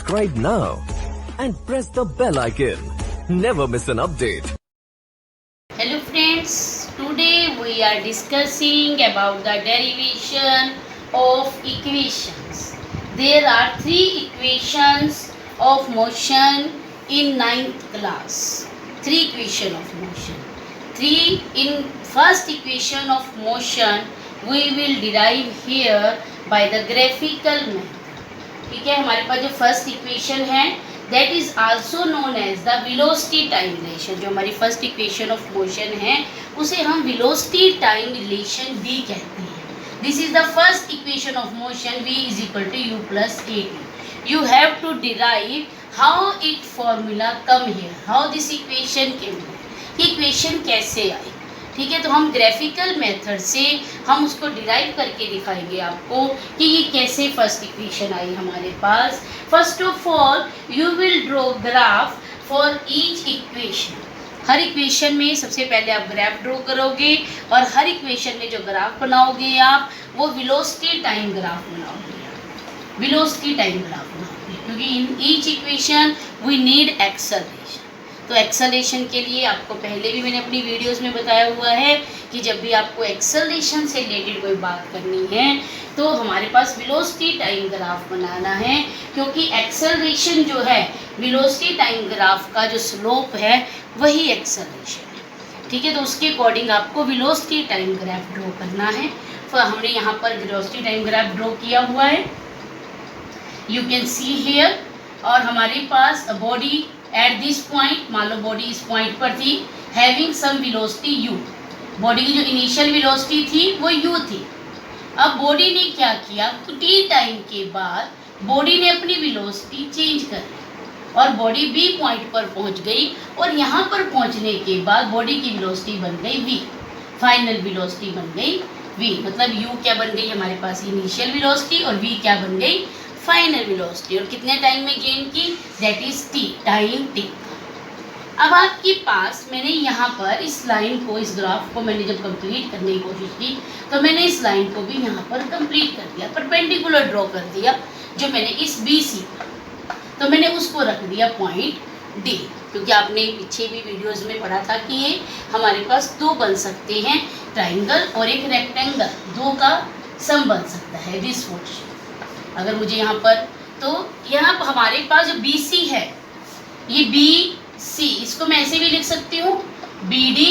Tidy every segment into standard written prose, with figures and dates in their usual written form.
subscribe now and press the bell icon. Never miss an update. Hello friends, today we are discussing about the derivation of equations. There are three equations of motion in 9th class. Three equation of motion. In first equation of motion we will derive here by the graphical method. ठीक है, हमारे पास जो first equation है that is also known as the velocity time relation. जो हमारी first equation of motion है उसे हम वेलोसिटी टाइम रिलेशन भी कहते हैं. This is the first equation of motion v is equal to u plus a t. You have to derive how it formula come here, how this equation came. Equation कैसे आई, ठीक है. तो हम graphical method से हम उसको derive करके दिखाएंगे आपको कि ये कैसे फर्स्ट इक्वेशन आई हमारे पास. First of all you will draw graph for each equation. हर इक्वेशन में सबसे पहले आप ग्राफ ड्रॉ करोगे और हर इक्वेशन में जो ग्राफ बनाओगे आप वो वेलोसिटी टाइम ग्राफ बनाओगे. वेलोसिटी टाइम ग्राफ बनाओगे क्योंकि in each equation we need acceleration. तो एक्सेलरेशन के लिए आपको पहले भी मैंने अपनी वीडियोस में बताया हुआ है कि जब भी आपको एक्सेलरेशन से रिलेटेड कोई बात करनी है तो हमारे पास वेलोसिटी टाइम ग्राफ बनाना है, क्योंकि एक्सेलरेशन जो है वेलोसिटी टाइम ग्राफ का जो स्लोप है वही एक्सेलरेशन है. ठीक है, तो उसके अकॉर्डिंग आपको वेलोसिटी टाइम ग्राफ ड्रॉ करना है. तो हमने यहाँ पर वेलोसिटी टाइम ग्राफ ड्रॉ किया हुआ है, यू कैन सी हियर. और हमारे पास बॉडी एट दिस पॉइंट, मान लो बॉडी इस पॉइंट पर थी, having some velocity u. Body की जो इनिशियल वेलोसिटी थी वो u थी. अब बॉडी ने क्या किया, t टाइम के बाद बॉडी ने अपनी वेलोसिटी चेंज कर ली और बॉडी b पॉइंट पर पहुंच गई. और यहाँ पर पहुंचने के बाद बॉडी की वेलोसिटी बन गई v, फाइनल वेलोसिटी बन गई v. मतलब u क्या बन गई हमारे पास, इनिशियल वेलोसिटी, और v क्या बन गई, फाइनल वेलोसिटी. और कितने टाइम में गेन की, that is t, time t. अब आपके पास मैंने यहाँ पर इस लाइन को, इस ग्राफ को मैंने जब कंप्लीट करने की कोशिश की तो मैंने इस लाइन को भी यहाँ पर कंप्लीट कर दिया, परपेंडिकुलर ड्रॉ कर दिया जो मैंने इस BC, तो मैंने उसको रख दिया पॉइंट D. क्योंकि आपने पीछे भी वीडियोस में पढ़ा था कि ये हमारे पास दो बन सकते हैं, ट्राइंगल और एक रेक्टेंगल, दो का सम बन सकता है दिस पोर्शन. अगर मुझे यहाँ पर, तो यहाँ पर हमारे पास जो BC है ये BC, इसको मैं ऐसे भी लिख सकती हूँ BD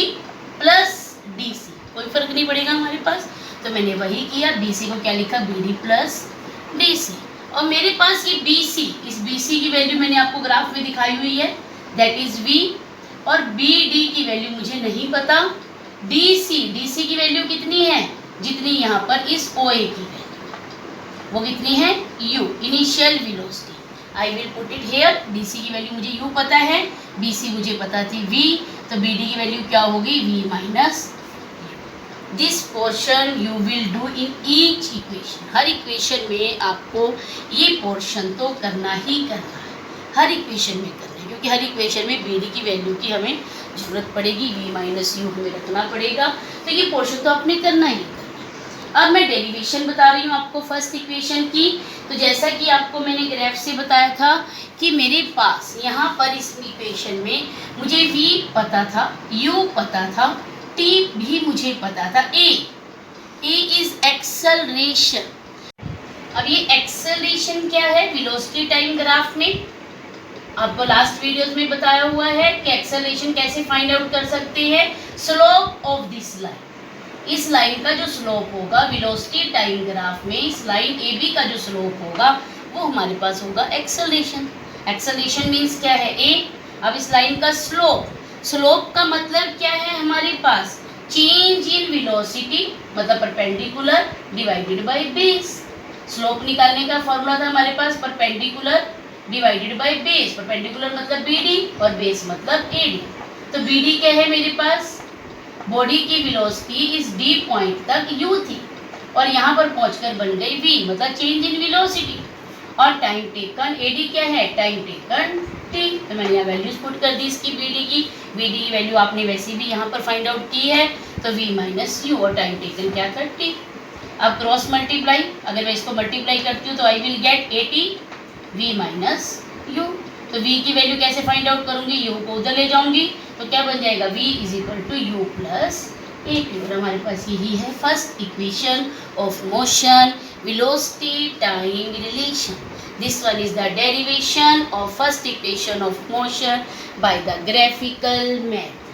प्लस DC, कोई फर्क नहीं पड़ेगा हमारे पास. तो मैंने वही किया, BC को क्या लिखा, BD प्लस DC. और मेरे पास ये BC, इस BC की वैल्यू मैंने आपको ग्राफ में दिखाई हुई है, दैट इज V. और BD की वैल्यू मुझे नहीं पता. DC की वैल्यू कितनी है, जितनी यहाँ पर इस OA की वैल्यू, वो कितनी है, u, initial velocity. I will put it here. DC की वैल्यू मुझे u पता है, BC मुझे पता थी v, तो BD की वैल्यू क्या होगी, v minus. This portion you will do in each equation. हर इक्वेशन में आपको ये पोर्शन तो करना ही करना है, हर इक्वेशन में करना है, क्योंकि हर इक्वेशन में BD की वैल्यू की हमें ज़रूरत पड़ेगी, v माइनस u हमें रखना पड़ेगा. तो ये पोर्शन तो आपने करना ही. अब मैं डेरिवेशन बता रही हूँ आपको फर्स्ट इक्वेशन की. तो जैसा कि आपको मैंने ग्राफ से बताया था कि मेरे पास यहाँ पर इस इक्वेशन में मुझे v पता था, u पता था, t भी मुझे पता था, a इज एक्सेलरेशन. अब ये एक्सेलरेशन क्या है, वेलोसिटी टाइम ग्राफ में आपको लास्ट वीडियोस में बताया हुआ है कि एक्सेलरेशन कैसे फाइंड आउट कर सकते हैं. स्लोप ऑफ दिस लाइन, इस लाइन का जो स्लोप होगा वेलोसिटी टाइम ग्राफ में, इस लाइन AB का जो स्लोप होगा वो हमारे पास होगा एक्सेलरेशन. एक्सेलरेशन मीन्स क्या है, A. अब इस लाइन का स्लोप का मतलब क्या है हमारे पास, चेंज इन वेलोसिटी, मतलब perpendicular divided by base. Slope निकालने का फॉर्मूला था हमारे पास perpendicular divided by base. Perpendicular मतलब BD और बेस मतलब AD. तो BD क्या है मेरे पास, बॉडी की वेलोसिटी इस D पॉइंट तक u थी और यहाँ पर पहुंचकर बन गई v, मतलब चेंज इन वेलोसिटी. और टाइम टेकन AD क्या है, टाइम टेकन t. तो मैंने यहाँ वैल्यूज पुट कर दी इसकी BD की वैल्यू आपने वैसे भी यहाँ पर फाइंड आउट की है, तो v माइनस u, और टाइम टेकन क्या था, t. अब क्रॉस मल्टीप्लाई, अगर मैं इसको मल्टीप्लाई करती हूँ तो I will get 80 v minus u। तो v की वैल्यू कैसे फाइंड आउट करूंगी, u को उधर ले जाऊंगी तो क्या बन जाएगा, v is equal to u plus a q। और हमारे पास यही है first equation of motion velocity time relation. This one is the derivation of first equation of motion by the graphical method.